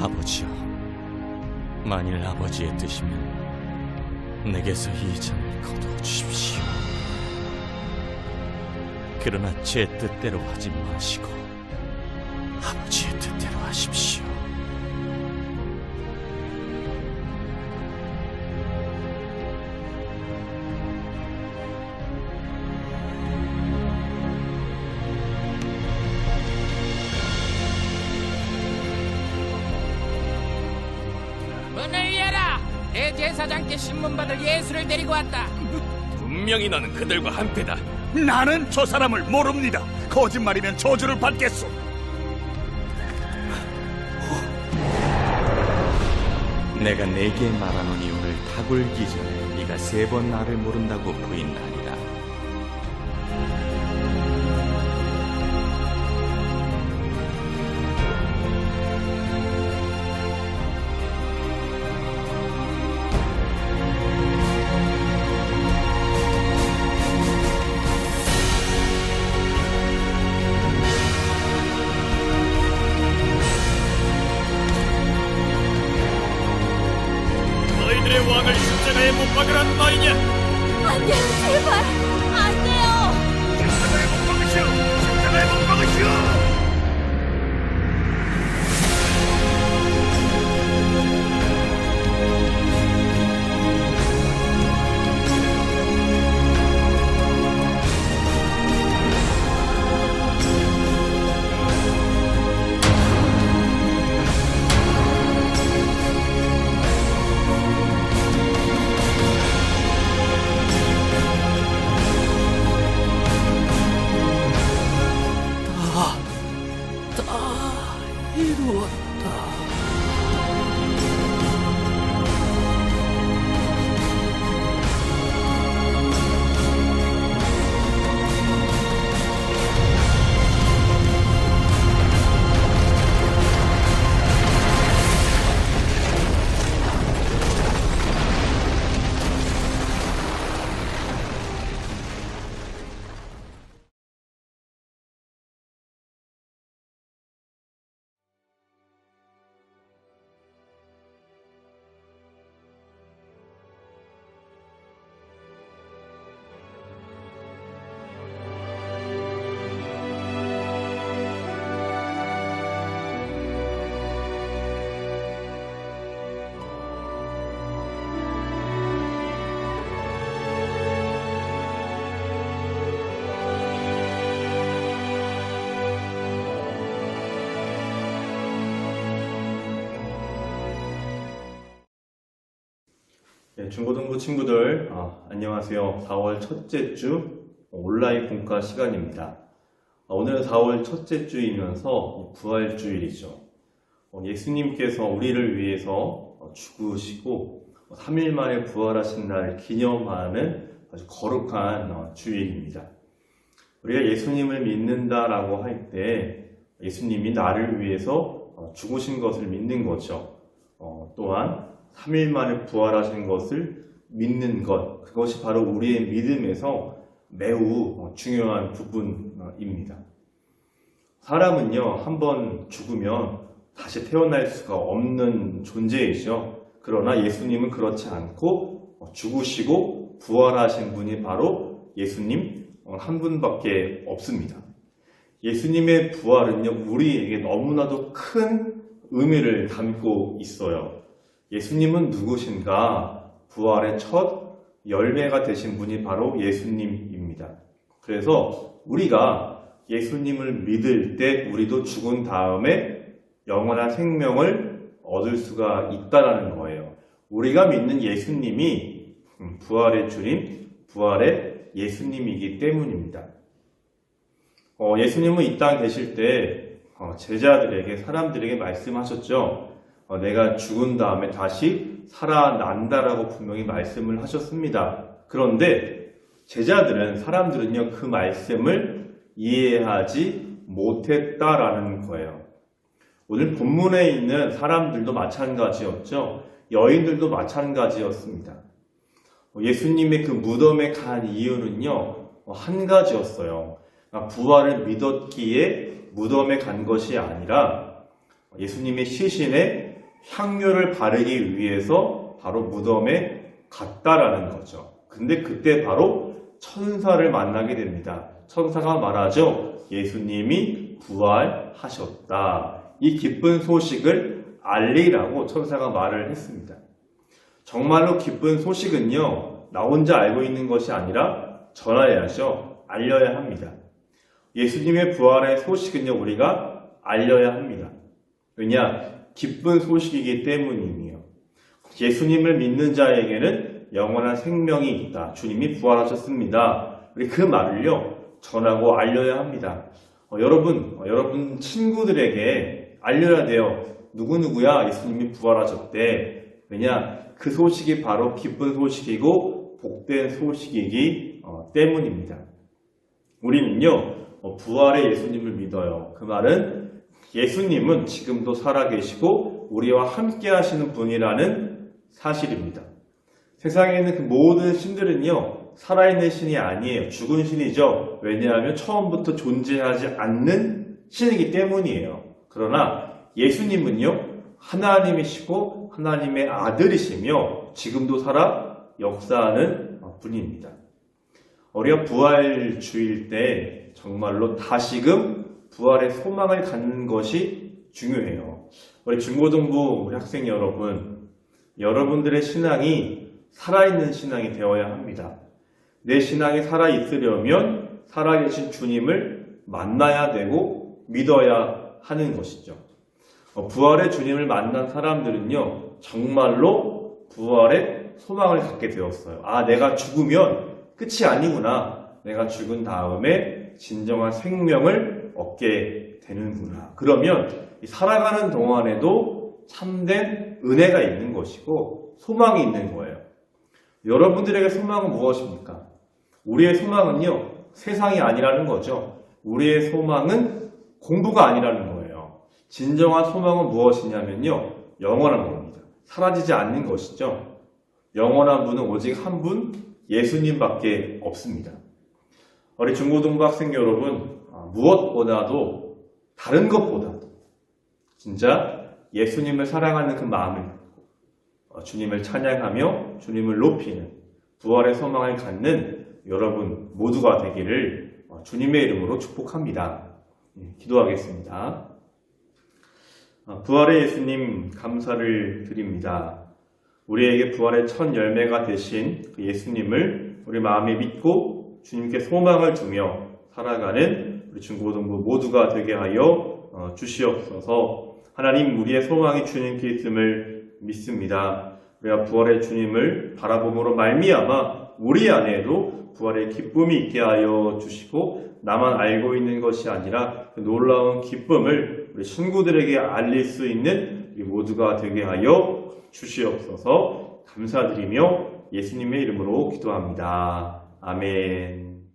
아버지여, 만일 아버지의 뜻이면 내게서 이 잔을 거두어 주십시오. 그러나 제 뜻대로 하지 마시고 아버지의 뜻대로 하십시오. 문을 열어! 대제사장께 신문받을 예수를 데리고 왔다. 분명히 너는 그들과 한패다. 나는 저 사람을 모릅니다. 거짓말이면 저주를 받겠소. 내가 네게 말하노니 오늘 닭울기 전에 네가 3번 나를 모른다고 부인하리라. 너희들의 왕을 십자가에 못 박으란 말이냐? 안 돼요, 제발! 안 돼요! 십자가에 못 박으시오. 십자가에 못 박으시오. 중고등부 친구들, 안녕하세요. 4월 첫째 주 온라인 공과 시간입니다. 오늘은 4월 첫째 주이면서 부활주일이죠. 예수님께서 우리를 위해서 죽으시고 3일 만에 부활하신 날을 기념하는 아주 거룩한 주일입니다. 우리가 예수님을 믿는다라고 할 때 예수님이 나를 위해서 죽으신 것을 믿는 거죠. 또한 3일 만에 부활하신 것을 믿는 것, 그것이 바로 우리의 믿음에서 매우 중요한 부분입니다. 사람은요, 한번 죽으면 다시 태어날 수가 없는 존재이죠. 그러나 예수님은 그렇지 않고 죽으시고 부활하신 분이 바로 예수님 한 분밖에 없습니다. 예수님의 부활은요, 우리에게 너무나도 큰 의미를 담고 있어요. 예수님은 누구신가? 부활의 첫 열매가 되신 분이 바로 예수님입니다. 그래서 우리가 예수님을 믿을 때 우리도 죽은 다음에 영원한 생명을 얻을 수가 있다는 거예요. 우리가 믿는 예수님이 부활의 주님, 부활의 예수님이기 때문입니다. 예수님은 이 땅에 계실 때 제자들에게, 사람들에게 말씀하셨죠. 내가 죽은 다음에 다시 살아난다라고 분명히 말씀을 하셨습니다. 그런데 제자들은, 사람들은요, 그 말씀을 이해하지 못했다라는 거예요. 오늘 본문에 있는 사람들도 마찬가지였죠. 여인들도 마찬가지였습니다. 예수님의 그 무덤에 간 이유는요, 한 가지였어요. 부활을 믿었기에 무덤에 간 것이 아니라 예수님의 시신에 향료를 바르기 위해서 바로 무덤에 갔다라는 거죠. 근데 그때 바로 천사를 만나게 됩니다. 천사가 말하죠. 예수님이 부활하셨다. 이 기쁜 소식을 알리라고 천사가 말을 했습니다. 정말로 기쁜 소식은요, 나 혼자 알고 있는 것이 아니라 전하야죠. 알려야 합니다. 예수님의 부활의 소식은요, 우리가 알려야 합니다. 왜냐? 기쁜 소식이기 때문이에요. 예수님을 믿는 자에게는 영원한 생명이 있다. 주님이 부활하셨습니다. 우리 그 말을요, 전하고 알려야 합니다. 여러분 친구들에게 알려야 돼요. 누구누구야 예수님이 부활하셨대. 왜냐? 그 소식이 바로 기쁜 소식이고 복된 소식이기 때문입니다. 우리는요, 부활의 예수님을 믿어요. 그 말은 예수님은 지금도 살아계시고 우리와 함께 하시는 분이라는 사실입니다. 세상에 있는 그 모든 신들은요, 살아있는 신이 아니에요. 죽은 신이죠. 왜냐하면 처음부터 존재하지 않는 신이기 때문이에요. 그러나 예수님은요, 하나님이시고 하나님의 아들이시며 지금도 살아 역사하는 분입니다. 우리가 부활주일 때 정말로 다시금 부활의 소망을 갖는 것이 중요해요. 우리 중고등부 우리 학생 여러분, 여러분들의 신앙이 살아있는 신앙이 되어야 합니다. 내 신앙이 살아있으려면 살아계신 주님을 만나야 되고 믿어야 하는 것이죠. 부활의 주님을 만난 사람들은요, 정말로 부활의 소망을 갖게 되었어요. 아, 내가 죽으면 끝이 아니구나. 내가 죽은 다음에 진정한 생명을 얻게 되는구나. 그러면 살아가는 동안에도 참된 은혜가 있는 것이고 소망이 있는 거예요. 여러분들에게 소망은 무엇입니까? 우리의 소망은요, 세상이 아니라는 거죠. 우리의 소망은 공부가 아니라는 거예요. 진정한 소망은 무엇이냐면요, 영원한 겁니다. 사라지지 않는 것이죠. 영원한 분은 오직 한 분, 예수님밖에 없습니다. 우리 중고등부 학생 여러분, 무엇보다도 다른 것보다도 진짜 예수님을 사랑하는 그 마음을 갖고 주님을 찬양하며 주님을 높이는 부활의 소망을 갖는 여러분 모두가 되기를 주님의 이름으로 축복합니다. 기도하겠습니다. 부활의 예수님 감사를 드립니다. 우리에게 부활의 첫 열매가 되신 그 예수님을 우리 마음에 믿고 주님께 소망을 두며 살아가는 우리 중고등부 모두가 되게 하여 주시옵소서. 하나님, 우리의 소망이 주님께 있음을 믿습니다. 우리가 부활의 주님을 바라봄으로 말미암아 우리 안에도 부활의 기쁨이 있게 하여 주시고 나만 알고 있는 것이 아니라 그 놀라운 기쁨을 우리 친구들에게 알릴 수 있는 우리 모두가 되게 하여 주시옵소서. 감사드리며 예수님의 이름으로 기도합니다. 아멘.